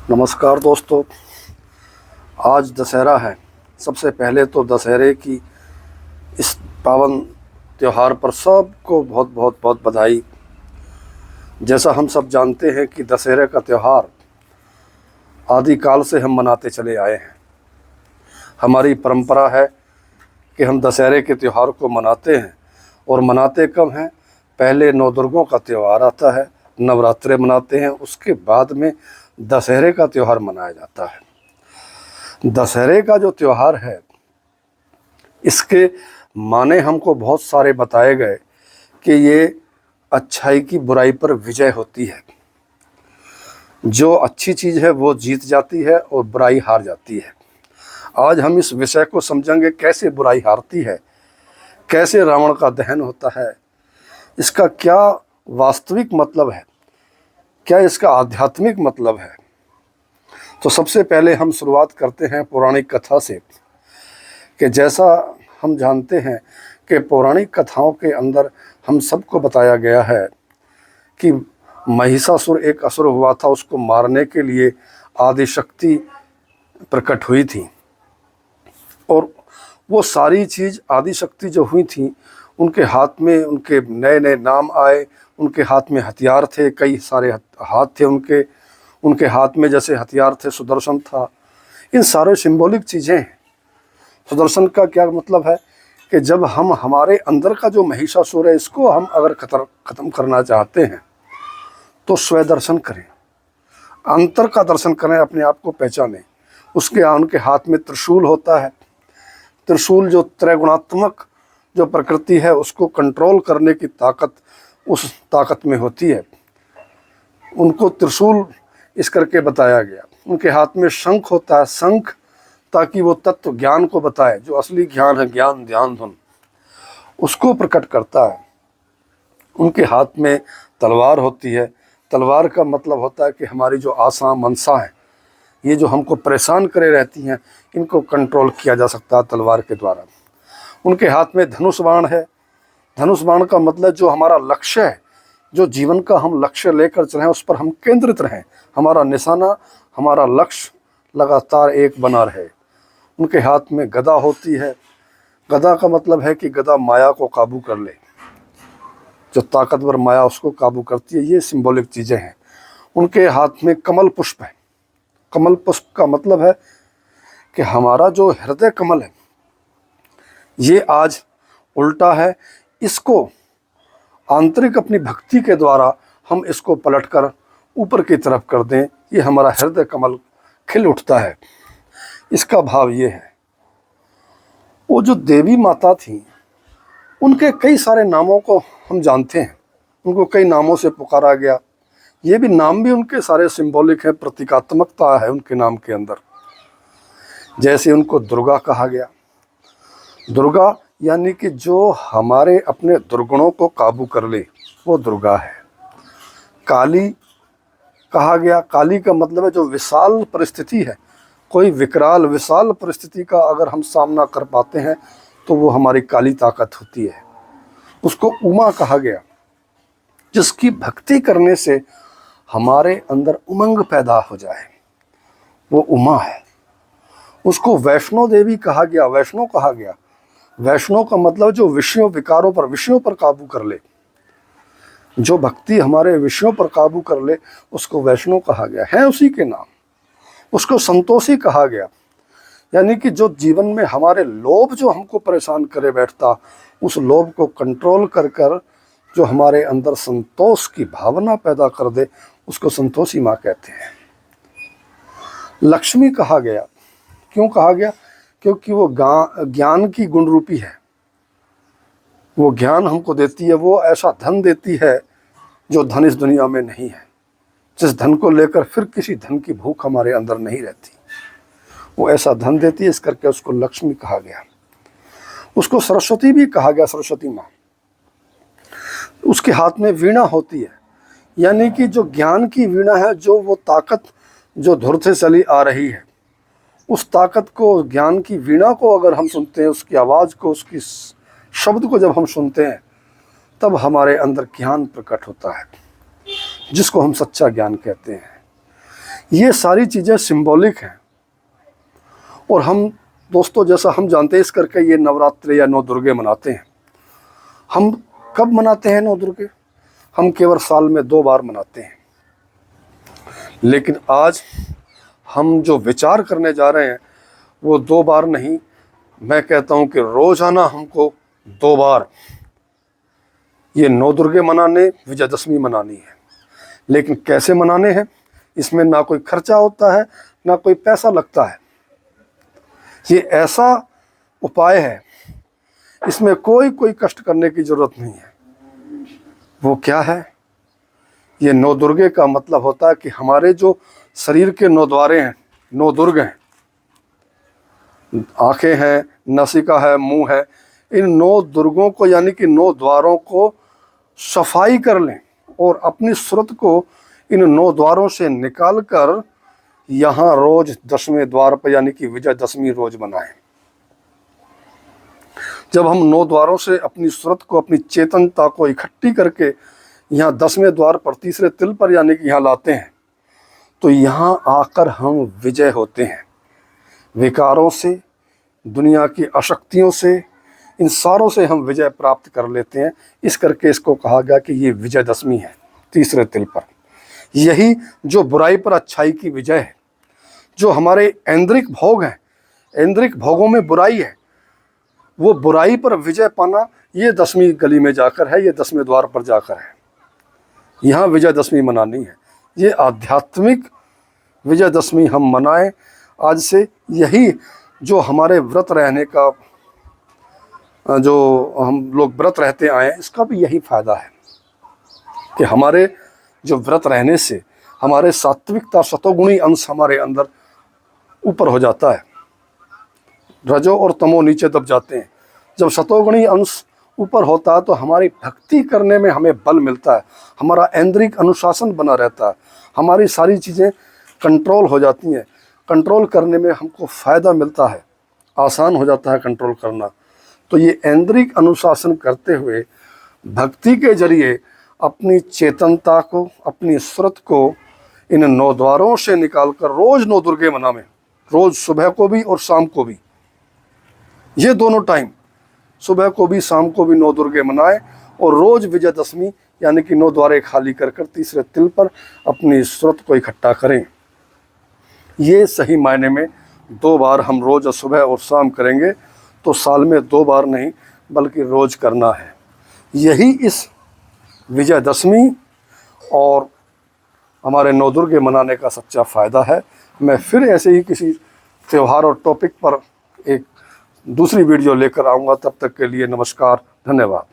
नमस्कार दोस्तों। आज दशहरा है। सबसे पहले तो दशहरे की इस पावन त्यौहार पर सबको बहुत बहुत बहुत बधाई। जैसा हम सब जानते हैं कि दशहरे का त्यौहार आदिकाल से हम मनाते चले आए हैं। हमारी परंपरा है कि हम दशहरे के त्यौहार को मनाते हैं। और मनाते कब हैं? पहले नौ दुर्गों का त्यौहार आता है, नवरात्रे मनाते हैं, उसके बाद में दशहरे का त्यौहार मनाया जाता है। दशहरे का जो त्यौहार है, इसके माने हमको बहुत सारे बताए गए कि ये अच्छाई की बुराई पर विजय होती है। जो अच्छी चीज़ है वो जीत जाती है और बुराई हार जाती है। आज हम इस विषय को समझेंगे, कैसे बुराई हारती है, कैसे रावण का दहन होता है, इसका क्या वास्तविक मतलब है, क्या इसका आध्यात्मिक मतलब है। तो सबसे पहले हम शुरुआत करते हैं पौराणिक कथा से कि जैसा हम जानते हैं कि पौराणिक कथाओं के अंदर हम सबको बताया गया है कि महिषासुर एक असुर हुआ था, उसको मारने के लिए आदिशक्ति प्रकट हुई थी। और वो सारी चीज़ आदिशक्ति जो हुई थी, उनके हाथ में उनके नए नए नाम आए, उनके हाथ में हथियार थे, कई सारे हाथ थे उनके हाथ में जैसे हथियार थे, सुदर्शन था। इन सारे सिंबॉलिक चीज़ें हैं। सुदर्शन का क्या मतलब है कि जब हम हमारे अंदर का जो महिषासुर है, इसको हम अगर ख़त्म करना चाहते हैं तो स्वदर्शन करें, अंतर का दर्शन करें, अपने आप को पहचानें। उनके हाथ में त्रिशूल होता है। त्रिशूल जो त्रैगुणात्मक जो प्रकृति है, उसको कंट्रोल करने की ताकत उस ताकत में होती है। उनको त्रिशूल इस करके बताया गया। उनके हाथ में शंख होता है, शंख ताकि वो तत्व ज्ञान को बताए, जो असली ज्ञान है, ज्ञान ध्यान धुन, उसको प्रकट करता है। उनके हाथ में तलवार होती है। तलवार का मतलब होता है कि हमारी जो आशा मनसा है, ये जो हमको परेशान करे रहती हैं, इनको कंट्रोल किया जा सकता है तलवार के द्वारा। उनके हाथ में धनुष बाण है। धनुष बाण का मतलब जो हमारा लक्ष्य है, जो जीवन का हम लक्ष्य लेकर चलें, उस पर हम केंद्रित रहें, हमारा निशाना, हमारा लक्ष्य लगातार एक बना रहे। उनके हाथ में गदा होती है। गदा का मतलब है कि गदा माया को काबू कर ले, जो ताकतवर माया उसको काबू करती है। ये सिंबॉलिक चीज़ें हैं। उनके हाथ में कमल पुष्प है। कमल पुष्प का मतलब है कि हमारा जो हृदय कमल है, ये आज उल्टा है। इसको आंतरिक अपनी भक्ति के द्वारा हम इसको पलटकर ऊपर की तरफ कर दें, ये हमारा हृदय कमल खिल उठता है। इसका भाव ये है। वो जो देवी माता थी, उनके कई सारे नामों को हम जानते हैं। उनको कई नामों से पुकारा गया। ये भी नाम भी उनके सारे सिंबॉलिक है, प्रतीकात्मकता है उनके नाम के अंदर। जैसे उनको दुर्गा कहा गया। दुर्गा यानी कि जो हमारे अपने दुर्गुणों को काबू कर ले, वो दुर्गा है। काली कहा गया। काली का मतलब है जो विशाल परिस्थिति है। कोई विकराल विशाल परिस्थिति का अगर हम सामना कर पाते हैं तो वो हमारी काली ताकत होती है। उसको उमा कहा गया, जिसकी भक्ति करने से हमारे अंदर उमंग पैदा हो जाए, वो उमा है। उसको वैष्णो देवी कहा गया, वैष्णो कहा गया। वैष्णो का मतलब जो विषयों विकारों पर, विषयों पर काबू कर ले, जो भक्ति हमारे विषयों पर काबू कर ले, उसको वैष्णो कहा गया है, उसी के नाम। उसको संतोषी कहा गया, यानी कि जो जीवन में हमारे लोभ जो हमको परेशान करे बैठता, उस लोभ को कंट्रोल कर कर जो हमारे अंदर संतोष की भावना पैदा कर दे, उसको संतोषी माँ कहते हैं। लक्ष्मी कहा गया। क्यों कहा गया? क्योंकि वो ज्ञान की गुण रूपी है। वो ज्ञान हमको देती है। वो ऐसा धन देती है जो धन इस दुनिया में नहीं है, जिस धन को लेकर फिर किसी धन की भूख हमारे अंदर नहीं रहती। वो ऐसा धन देती है, इस करके उसको लक्ष्मी कहा गया। उसको सरस्वती भी कहा गया, सरस्वती माँ। उसके हाथ में वीणा होती है, यानी कि जो ज्ञान की वीणा है, जो वो ताकत जो धुर से चली आ रही है, उस ताकत को, ज्ञान की वीणा को अगर हम सुनते हैं, उसकी आवाज़ को, उसकी शब्द को जब हम सुनते हैं, तब हमारे अंदर ज्ञान प्रकट होता है, जिसको हम सच्चा ज्ञान कहते हैं। ये सारी चीज़ें सिंबॉलिक हैं। और हम दोस्तों, जैसा हम जानते हैं, इस करके ये नवरात्रि या नौ दुर्गे मनाते हैं। हम कब मनाते हैं नौ दुर्गे? हम केवल साल में 2 बार मनाते हैं। लेकिन आज हम जो विचार करने जा रहे हैं वो 2 बार नहीं, मैं कहता हूँ कि रोज़ाना हमको 2 बार ये नौ दुर्गे मनाने, विजयदशमी मनानी है। लेकिन कैसे मनाने हैं? इसमें ना कोई खर्चा होता है, ना कोई पैसा लगता है। ये ऐसा उपाय है, इसमें कोई कष्ट करने की ज़रूरत नहीं है। वो क्या है? ये नौ दुर्गे का मतलब होता है कि हमारे जो शरीर के 9 द्वारे हैं, 9 दुर्ग हैं, आँखें हैं, नासिका है, मुंह है, इन 9 दुर्गों को यानी कि 9 द्वारों को सफाई कर लें और अपनी सूरत को इन 9 द्वारों से निकाल कर यहाँ रोज 10वें द्वार पर यानी कि विजयदशमी रोज बनाएं। जब हम 9 द्वारों से अपनी सूरत को, अपनी चेतनता को इकट्ठी करके यहाँ 10वें द्वार पर, तीसरे तिल पर यानी कि यहाँ लाते हैं, तो यहाँ आकर हम विजय होते हैं। विकारों से, दुनिया की अशक्तियों से, इन सारों से हम विजय प्राप्त कर लेते हैं। इस करके इसको कहा गया कि ये विजयदशमी है तीसरे तिल पर। यही जो बुराई पर अच्छाई की विजय है, जो हमारे ऐन्द्रिक भोग हैं, ऐन्द्रिक भोगों में बुराई है, वो बुराई पर विजय पाना ये 10वीं गली में जाकर है, ये 10वें द्वार पर जाकर है। यहाँ विजयदशमी मनानी है। ये आध्यात्मिक विजयदशमी हम मनाएं आज से। यही जो हमारे व्रत रहने का, जो हम लोग व्रत रहते आए हैं, इसका भी यही फ़ायदा है कि हमारे जो व्रत रहने से हमारे सात्विकता, सतोगुणी अंश हमारे अंदर ऊपर हो जाता है। रजो और तमो नीचे दब जाते हैं। जब सतोगुणी अंश ऊपर होता है तो हमारी भक्ति करने में हमें बल मिलता है, हमारा ऐन्द्रिक अनुशासन बना रहता है, हमारी सारी चीज़ें कंट्रोल हो जाती हैं। कंट्रोल करने में हमको फ़ायदा मिलता है, आसान हो जाता है कंट्रोल करना। तो ये ऐन्द्रिक अनुशासन करते हुए भक्ति के जरिए अपनी चेतनता को, अपनी सूरत को इन 9 द्वारों से निकालकर रोज़ 9 दुर्गे मनावें। रोज़ सुबह को भी और शाम को भी, ये दोनों टाइम, सुबह को भी शाम को भी 9 दुर्गे मनाएं और रोज़ विजयदशमी यानी कि 9 द्वारे खाली कर तीसरे तिल पर अपनी सूरत को इकट्ठा करें। ये सही मायने में 2 बार हम रोज़ सुबह और शाम करेंगे तो साल में 2 बार नहीं बल्कि रोज़ करना है। यही इस विजयदशमी और हमारे 9 दुर्गे मनाने का सच्चा फ़ायदा है। मैं फिर ऐसे ही किसी त्यौहार और टॉपिक पर एक दूसरी वीडियो लेकर आऊँगा। तब तक के लिए नमस्कार, धन्यवाद।